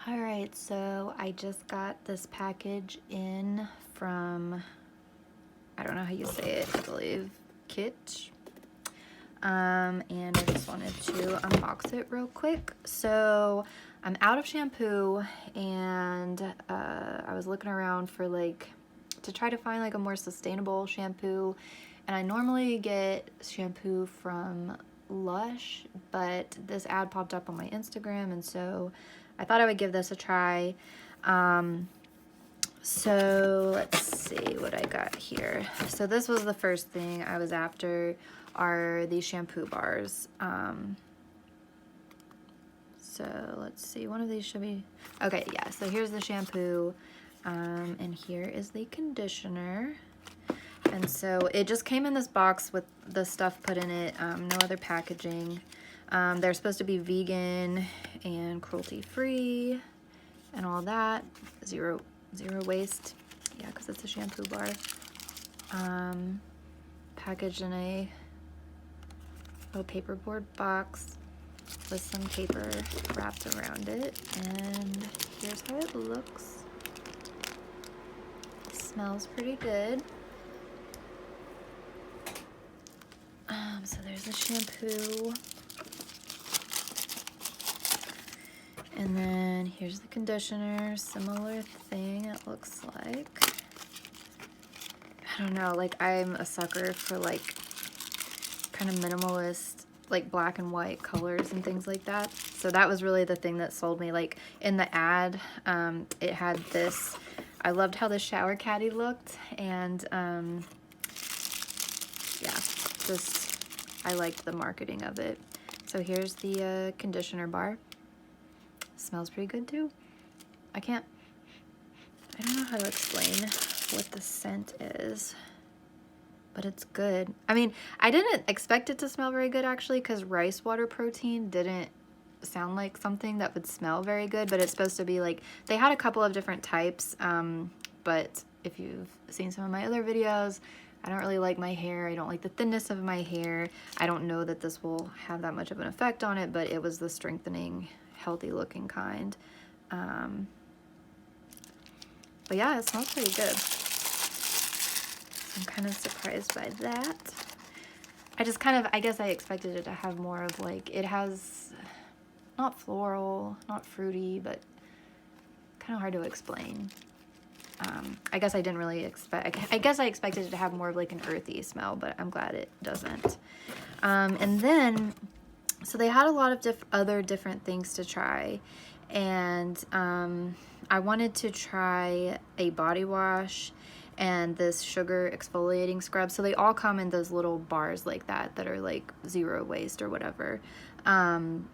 Alright, so I just got this package in from, I don't know how you say it, I believe Kitsch. And I just wanted to unbox it real quick. So I'm out of shampoo, and I was looking around for to try to find a more sustainable shampoo. And I normally get shampoo from Lush, but this ad popped up on my Instagram, and so I thought I would give this a try. So let's see what I got here. So this was the first thing I was after, are these shampoo bars. So let's see, one of these should be, okay, yeah, so here's the shampoo, and here is the conditioner. And so it just came in this box with the stuff put in it, no other packaging. They're supposed to be vegan and cruelty-free and all that. Zero waste. Yeah, because it's a shampoo bar. Packaged in a little paperboard box with some paper wrapped around it. And here's how it looks. It smells pretty good. So there's the shampoo. And then here's the conditioner, similar thing it looks like. I don't know, I'm a sucker for kind of minimalist, black and white colors and things like that. So that was really the thing that sold me. In the ad, it had this, I loved how the shower caddy looked, and yeah, I liked the marketing of it. So here's the conditioner bar. Smells pretty good too. I don't know how to explain what the scent is, but it's good. I mean, I didn't expect it to smell very good actually, because rice water protein didn't sound like something that would smell very good, but it's supposed to be they had a couple of different types, but if you've seen some of my other videos, I don't really like my hair. I don't like the thinness of my hair. I don't know that this will have that much of an effect on it, but it was the strengthening, healthy looking kind. But yeah, it smells pretty good. I'm kind of surprised by that. I guess I expected it to have more of it has, not floral, not fruity, but kind of hard to explain. I guess I didn't really expect, I guess I expected it to have more of an earthy smell, but I'm glad it doesn't. And then, so they had a lot of other different things to try, and I wanted to try a body wash and this sugar exfoliating scrub. So they all come in those little bars like that are zero waste or whatever. And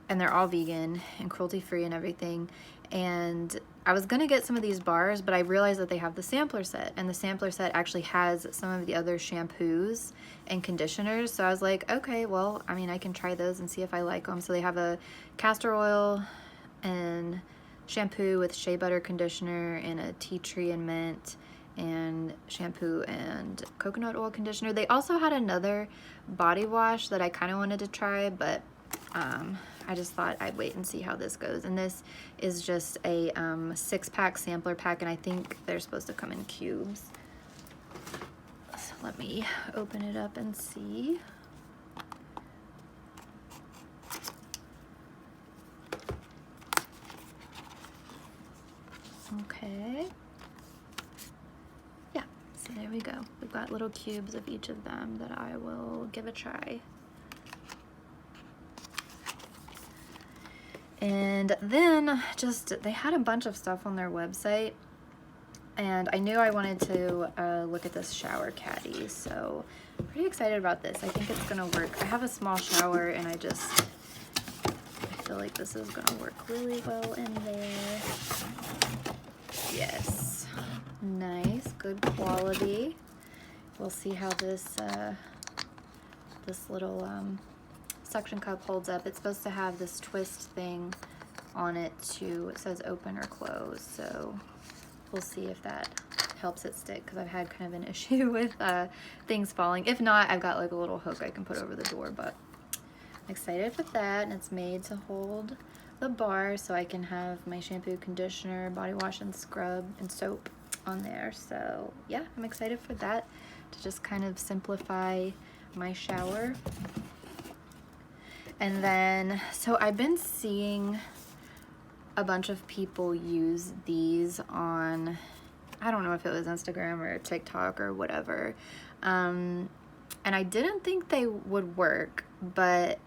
they're all vegan and cruelty-free and everything. And I was gonna get some of these bars, but I realized that they have the sampler set, and the sampler set actually has some of the other shampoos and conditioners. So I was like, okay, well, I mean, I can try those and see if I like them. So they have a castor oil and shampoo with shea butter conditioner, and a tea tree and mint, and shampoo and coconut oil conditioner. They also had another body wash that I kind of wanted to try, but I just thought I'd wait and see how this goes. And this is just a 6-pack sampler pack, and I think they're supposed to come in cubes. So let me open it up and see. Okay. Yeah, so there we go. We've got little cubes of each of them that I will give a try. And then they had a bunch of stuff on their website, and I knew I wanted to look at this shower caddy, so I'm pretty excited about this. I think it's gonna work. I have a small shower, and I feel like this is gonna work really well in there. Yes, nice, good quality. We'll see how this little suction cup holds up. It's supposed to have this twist thing on it too. It says open or close, so we'll see if that helps it stick, because I've had kind of an issue with things falling. If not, I've got a little hook I can put over the door, but I'm excited for that. And it's made to hold the bar so I can have my shampoo, conditioner, body wash, and scrub and soap on there. So yeah, I'm excited for that, to just kind of simplify my shower. And then, so I've been seeing a bunch of people use these on, I don't know if it was Instagram or TikTok or whatever. And I didn't think they would work, but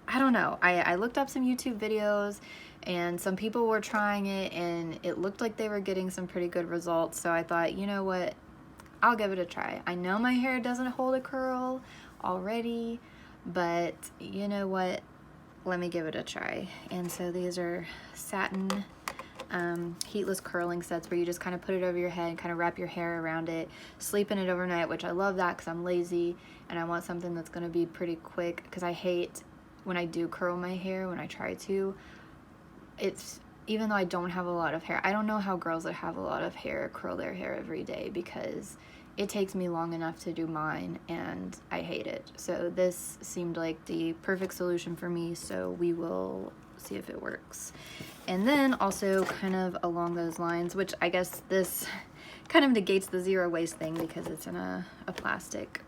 I don't know. I looked up some YouTube videos and some people were trying it and it looked like they were getting some pretty good results. So I thought, you know what, I'll give it a try. I know my hair doesn't hold a curl already, but you know what, let me give it a try. And so these are satin heatless curling sets where you just kind of put it over your head and kind of wrap your hair around it, sleep in it overnight, which I love that because I'm lazy and I want something that's going to be pretty quick, because I hate when I do curl my hair, when I try to. It's, even though I don't have a lot of hair, I don't know how girls that have a lot of hair curl their hair every day, because it takes me long enough to do mine and I hate it. So this seemed like the perfect solution for me, so we will see if it works. And then also kind of along those lines, which I guess this kind of negates the zero waste thing because it's in a plastic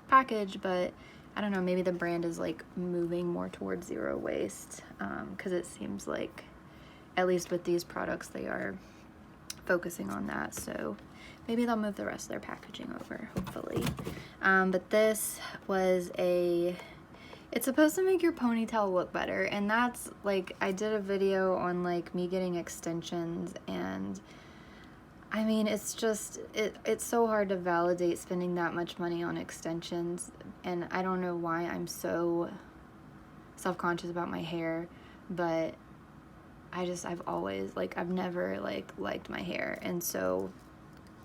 package, but I don't know, maybe the brand is like moving more towards zero waste, because it seems like, at least with these products, they are focusing on that. So maybe they'll move the rest of their packaging over, hopefully. But this was it's supposed to make your ponytail look better, and that's like, I did a video on like me getting extensions, and I mean, it's just, it's so hard to validate spending that much money on extensions, and I don't know why I'm so self-conscious about my hair, but I've always, like, I've never, like, liked my hair, and so,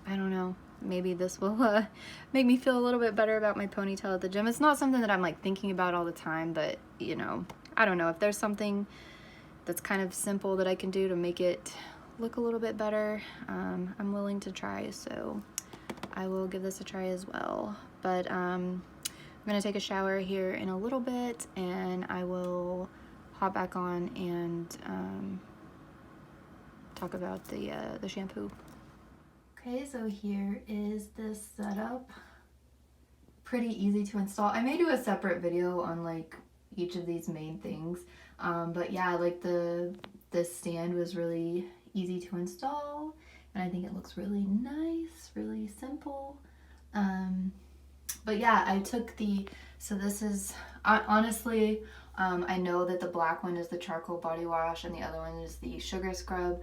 I don't know, maybe this will make me feel a little bit better about my ponytail at the gym. It's not something that I'm, like, thinking about all the time, but, you know, I don't know, if there's something that's kind of simple that I can do to make it look a little bit better, I'm willing to try, so I will give this a try as well. But I'm gonna take a shower here in a little bit, and I will hop back on and talk about the shampoo. Okay, so here is this setup. Pretty easy to install. I may do a separate video on like each of these main things, but yeah, like this stand was really easy to install, and I think it looks really nice, really simple. But yeah, I took so this is, honestly, I know that the black one is the charcoal body wash and the other one is the sugar scrub.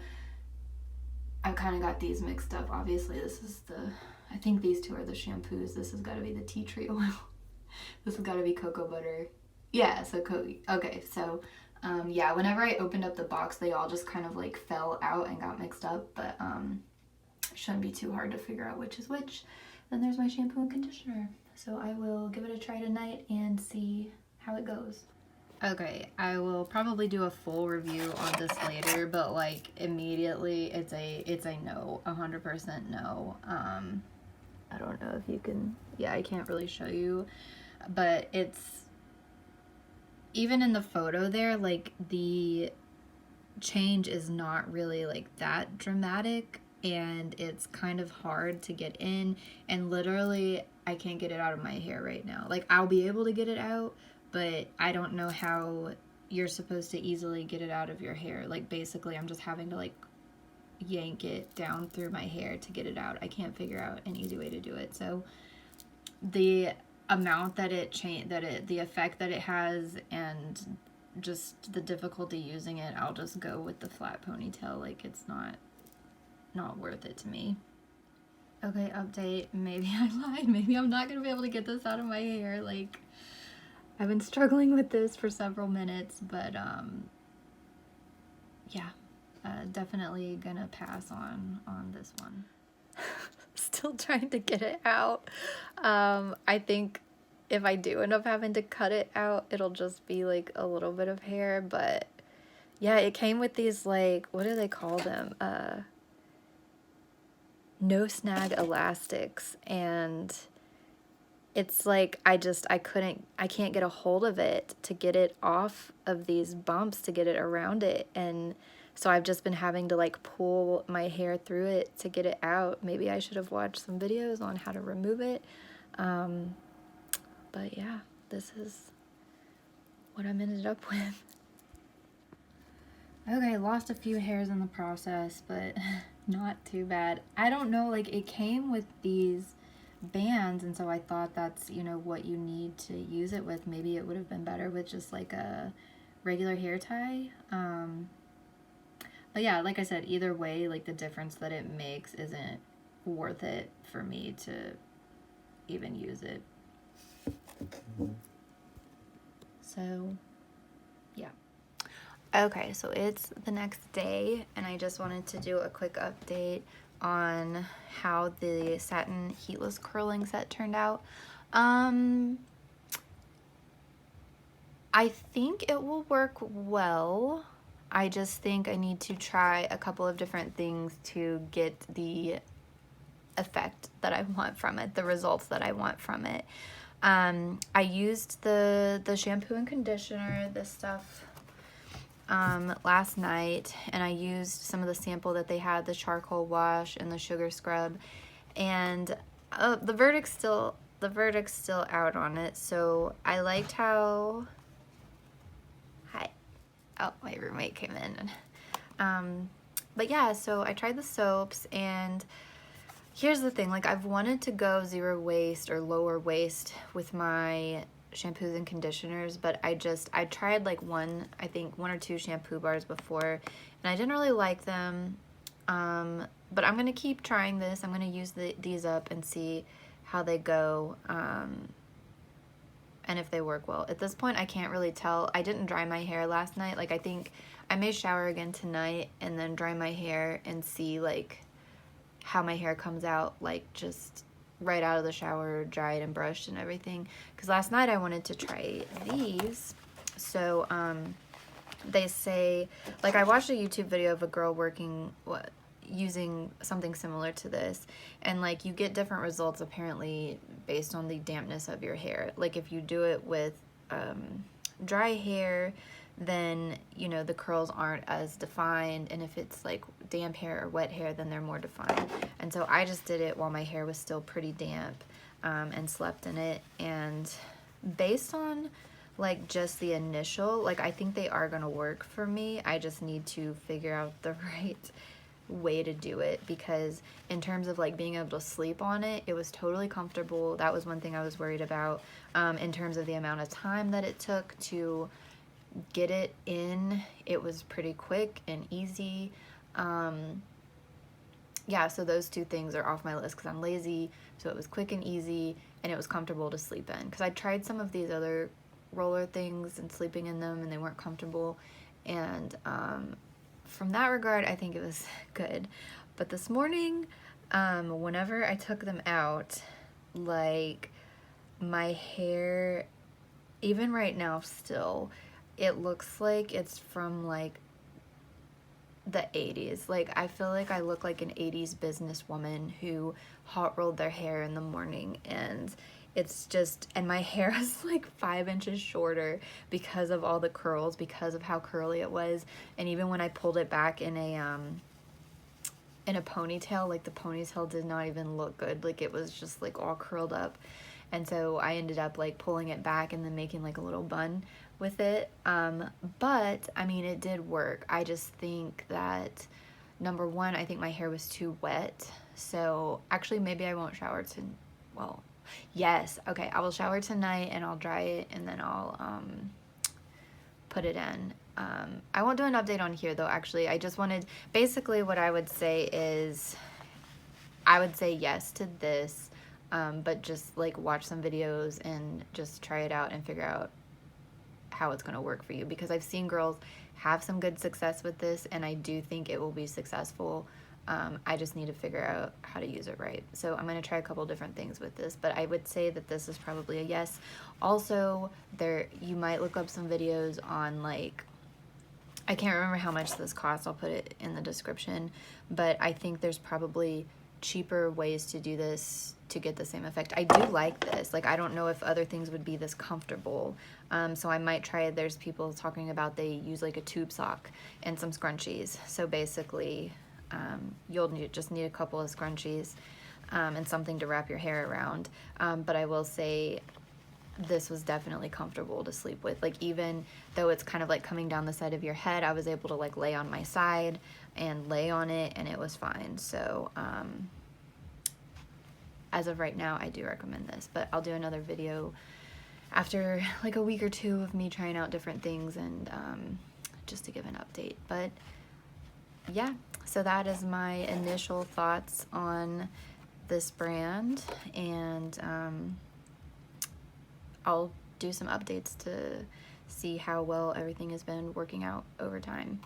I've kind of got these mixed up. Obviously, this is I think these two are the shampoos. This has got to be the tea tree oil. This has got to be cocoa butter. Yeah, so okay, so yeah, whenever I opened up the box, they all just kind of like fell out and got mixed up, but shouldn't be too hard to figure out which is which. Then there's my shampoo and conditioner. So I will give it a try tonight and see how it goes. Okay, I will probably do a full review on this later, but like immediately it's a no, 100% no. I don't know if you can, yeah, I can't really show you, but it's, even in the photo there, like the change is not really like that dramatic, and it's kind of hard to get in, and literally I can't get it out of my hair right now. Like, I'll be able to get it out, but I don't know how you're supposed to easily get it out of your hair. Like, basically I'm just having to like yank it down through my hair to get it out. I can't figure out an easy way to do it. So the amount that the effect that it has, and just the difficulty using it, I'll just go with the flat ponytail. Like, it's not worth it to me. Okay, update. Maybe I lied. Maybe I'm not gonna be able to get this out of my hair. Like, I've been struggling with this for several minutes, but yeah, definitely gonna pass on this one. Still trying to get it out. I think if I do end up having to cut it out, it'll just be like a little bit of hair, but yeah, it came with these, like, what do they call them? No snag elastics, and it's like I can't get a hold of it to get it off of these bumps, to get it around it. And so I've just been having to like pull my hair through it to get it out. Maybe I should have watched some videos on how to remove it. But yeah, this is what I'm ended up with. Okay, lost a few hairs in the process, but not too bad. I don't know, like it came with these bands, and so I thought that's, you know, what you need to use it with. Maybe it would have been better with just like a regular hair tie. But yeah, like I said, either way, like the difference that it makes isn't worth it for me to even use it. So yeah. Okay, so it's the next day, and I just wanted to do a quick update on how the satin heatless curling set turned out. I think it will work well. I just think I need to try a couple of different things to get the effect that I want from it, the results that I want from it. I used the shampoo and conditioner, this stuff, last night, and I used some of the sample that they had, the charcoal wash and the sugar scrub, and the verdict's still out on it. So I liked how, hi, oh, my roommate came in. But yeah, so I tried the soaps, and here's the thing, like I've wanted to go zero waste or lower waste with my shampoos and conditioners, but I tried like I think one or two shampoo bars before, and I didn't really like them. But I'm gonna keep trying this. I'm gonna use these up and see how they go, and if they work well. At this point, I can't really tell. I didn't dry my hair last night. Like I think I may shower again tonight and then dry my hair and see like how my hair comes out, like just right out of the shower, dried and brushed and everything. Because last night I wanted to try these. So they say, like I watched a YouTube video of a girl using something similar to this, and like you get different results apparently based on the dampness of your hair. Like if you do it with dry hair, then you know the curls aren't as defined, and if it's like damp hair or wet hair, then they're more defined. And so I just did it while my hair was still pretty damp, and slept in it, and based on like just the initial, like I think they are gonna work for me. I just need to figure out the right way to do it, because in terms of like being able to sleep on it, it was totally comfortable. That was one thing I was worried about. In terms of the amount of time that it took to get it in, it was pretty quick and easy. Yeah, so those two things are off my list because I'm lazy. So it was quick and easy, and it was comfortable to sleep in, because I tried some of these other roller things and sleeping in them, and they weren't comfortable. And from that regard, I think it was good. But this morning, whenever I took them out, like my hair, even right now still, it looks like it's from like the 80s. Like I feel like I look like an 80s businesswoman who hot rolled their hair in the morning, and it's just, and my hair is like 5 inches shorter because of all the curls, because of how curly it was. And even when I pulled it back in a ponytail, like the ponytail did not even look good. Like it was just like all curled up. And so I ended up like pulling it back and then making like a little bun with it. But I mean, it did work. I just think that, number one, I think my hair was too wet. So actually maybe I won't shower well, yes, okay, I will shower tonight and I'll dry it, and then I'll put it in. I won't do an update on here though, actually. I just wanted, basically what I would say is, I would say yes to this, but just like watch some videos and just try it out and figure out how it's going to work for you, because I've seen girls have some good success with this, and I do think it will be successful. I just need to figure out how to use it right. So I'm going to try a couple different things with this, but I would say that this is probably a yes. Also, you might look up some videos on, like, I can't remember how much this costs. I'll put it in the description, but I think there's probably cheaper ways to do this to get the same effect. I do like this. Like, I don't know if other things would be this comfortable. So I might try it. There's people talking about they use like a tube sock and some scrunchies. So basically, you'll just need a couple of scrunchies and something to wrap your hair around. But I will say this was definitely comfortable to sleep with. Like, even though it's kind of like coming down the side of your head, I was able to like lay on my side and lay on it and it was fine. So as of right now, I do recommend this, but I'll do another video after like a week or two of me trying out different things and just to give an update. But yeah, so that is my initial thoughts on this brand, and I'll do some updates to see how well everything has been working out over time.